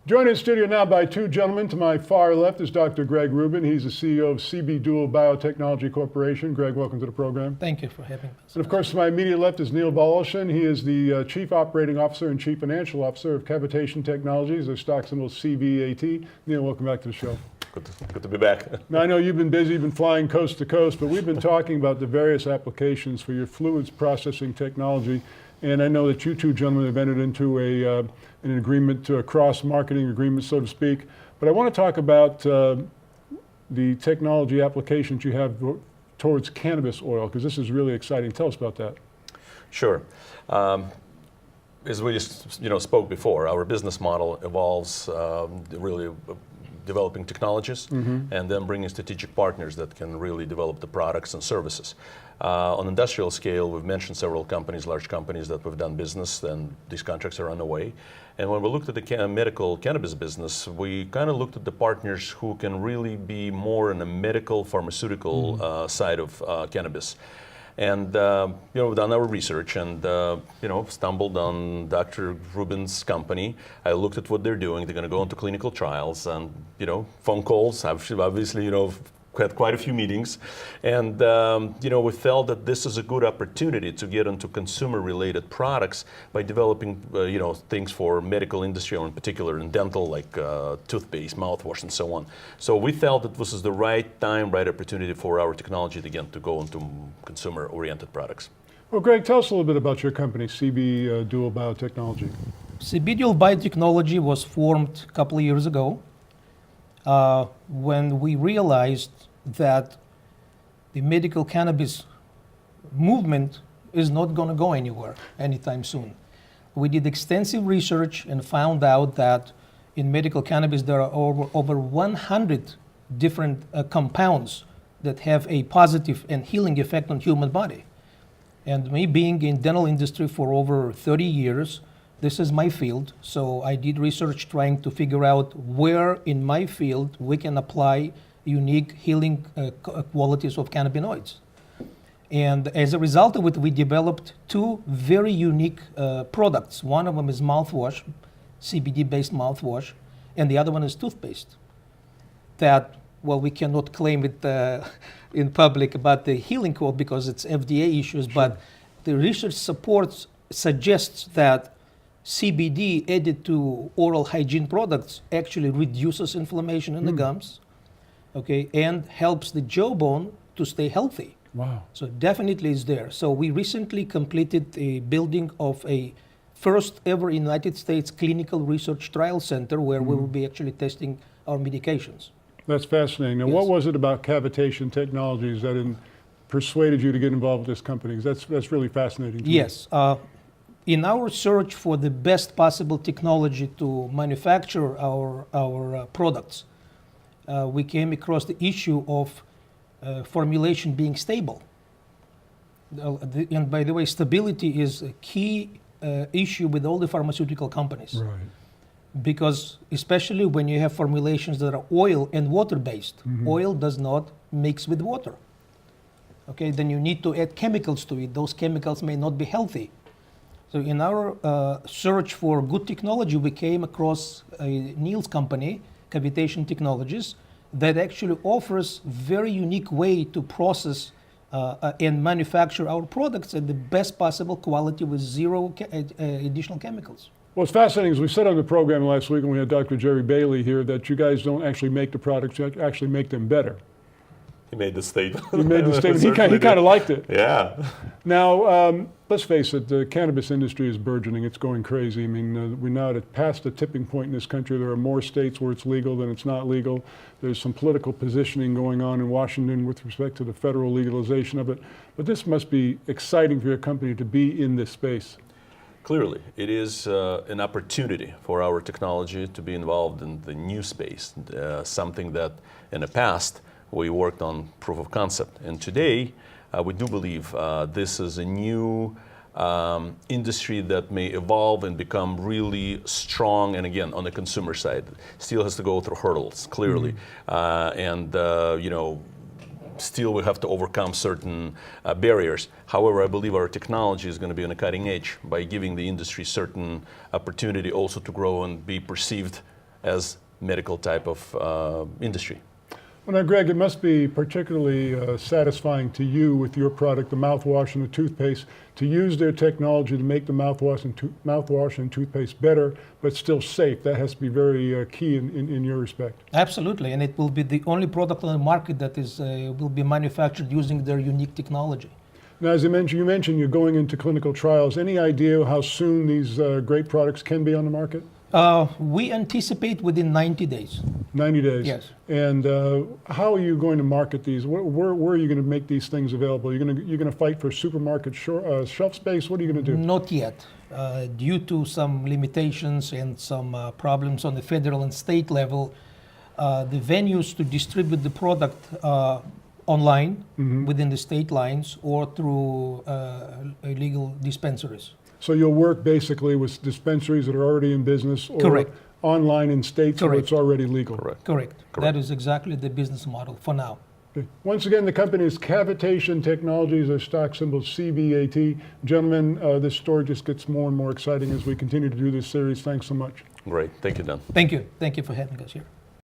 Joined in studio now by two gentlemen. To my far left is Dr. Greg Rubin. He's the CEO of CB Dual Biotechnology Corporation. Greg, welcome to the program. Thank you for having us. And of course, to my immediate left is Neil Baillargeon. He is the Chief Operating Officer and Chief Financial Officer of Cavitation Technologies. Their stock symbol is CVAT. Neil, welcome back to the show. Good to be back. Now, I know you've been busy, you've been flying coast to coast, but we've been talking about the various applications for your fluids processing technology. And I know that you two gentlemen have entered into an agreement, a cross-marketing agreement, so to speak. But I want to talk about the technology applications you have towards cannabis oil, because this is really exciting. Tell us about that. Sure. As we spoke before, our business model evolves really developing technologies and then bringing strategic partners that can really develop the products and services. On industrial scale, we've mentioned several companies, large companies that we've done business, and these contracts are underway. And when we looked at the medical cannabis business, we kind of looked at the partners who can really be more in the medical pharmaceutical side of cannabis. And we've done our research and stumbled on Dr. Rubin's company. I looked at what they're doing. They're going to go into clinical trials and phone calls. Obviously, had quite a few meetings, and we felt that this is a good opportunity to get into consumer-related products by developing things for medical industry, or in particular in dental, like toothpaste, mouthwash, and so on. So we felt that this is the right time, right opportunity for our technology to go into consumer-oriented products. Well, Greg, tell us a little bit about your company, CB Dual Biotechnology. CB Dual Biotechnology was formed a couple of years ago when we realized that the medical cannabis movement is not going to go anywhere anytime soon. We did extensive research and found out that in medical cannabis there are over 100 different compounds that have a positive and healing effect on human body. And me being in dental industry for over 30 years, this is my field, so I did research trying to figure out where in my field we can apply unique healing qualities of cannabinoids. And as a result of it, we developed two very unique products. One of them is mouthwash, CBD-based mouthwash, and the other one is toothpaste. That, well, we cannot claim it in public about the healing quality because it's FDA issues, but the research suggests that CBD added to oral hygiene products actually reduces inflammation in the gums, okay, and helps the jawbone to stay healthy. Wow. So definitely is there. So we recently completed a building of a first ever United States clinical research trial center where we will be actually testing our medications. That's fascinating. Now, what was it about Cavitation Technologies that persuaded you to get involved with this company? That's really fascinating to me. Yes. In our search for the best possible technology to manufacture our products, we came across the issue of formulation being stable. And by the way, stability is a key issue with all the pharmaceutical companies. Right. Because especially when you have formulations that are oil and water-based, oil does not mix with water. Okay, then you need to add chemicals to it. Those chemicals may not be healthy. So in our search for good technology, we came across Neil's company, Cavitation Technologies, that actually offers very unique way to process and manufacture our products at the best possible quality with zero additional chemicals. Well, it's fascinating, as we said on the program last week when we had Dr. Jerry Bailey here, that you guys don't actually make the products, you actually make them better. He made the statement. He made the statement. He kind of liked it. Yeah. Now, let's face it, the cannabis industry is burgeoning. It's going crazy. I mean, we're now past the tipping point in this country. There are more states where it's legal than it's not legal. There's some political positioning going on in Washington with respect to the federal legalization of it. But this must be exciting for your company to be in this space. Clearly, it is an opportunity for our technology to be involved in the new space, something that in the past we worked on proof of concept. And today, we do believe this is a new industry that may evolve and become really strong. And again, on the consumer side, still has to go through hurdles, clearly. Still we have to overcome certain barriers. However, I believe our technology is going to be on the cutting edge by giving the industry certain opportunity also to grow and be perceived as medical type of industry. Well, now, Greg, it must be particularly satisfying to you with your product, the mouthwash and the toothpaste, to use their technology to make the mouthwash and toothpaste better, but still safe. That has to be very key in your respect. Absolutely, and it will be the only product on the market that is will be manufactured using their unique technology. Now, as you mentioned you're going into clinical trials. Any idea how soon these great products can be on the market? We anticipate within 90 days. 90 days. Yes. And how are you going to market these? Where are you going to make these things available? You're going to fight for supermarket shelf space? What are you going to do? Not yet. Due to some limitations and some problems on the federal and state level, the venues to distribute the product online within the state lines or through illegal dispensaries. So you'll work basically with dispensaries that are already in business or Correct. online in states where Correct. it's already legal. Correct. That is exactly the business model for now. Okay. Once again, the company is Cavitation Technologies, their stock symbol CVAT. Gentlemen, this story just gets more and more exciting as we continue to do this series. Thanks so much. Great. Thank you, Dan. Thank you. Thank you for having us here.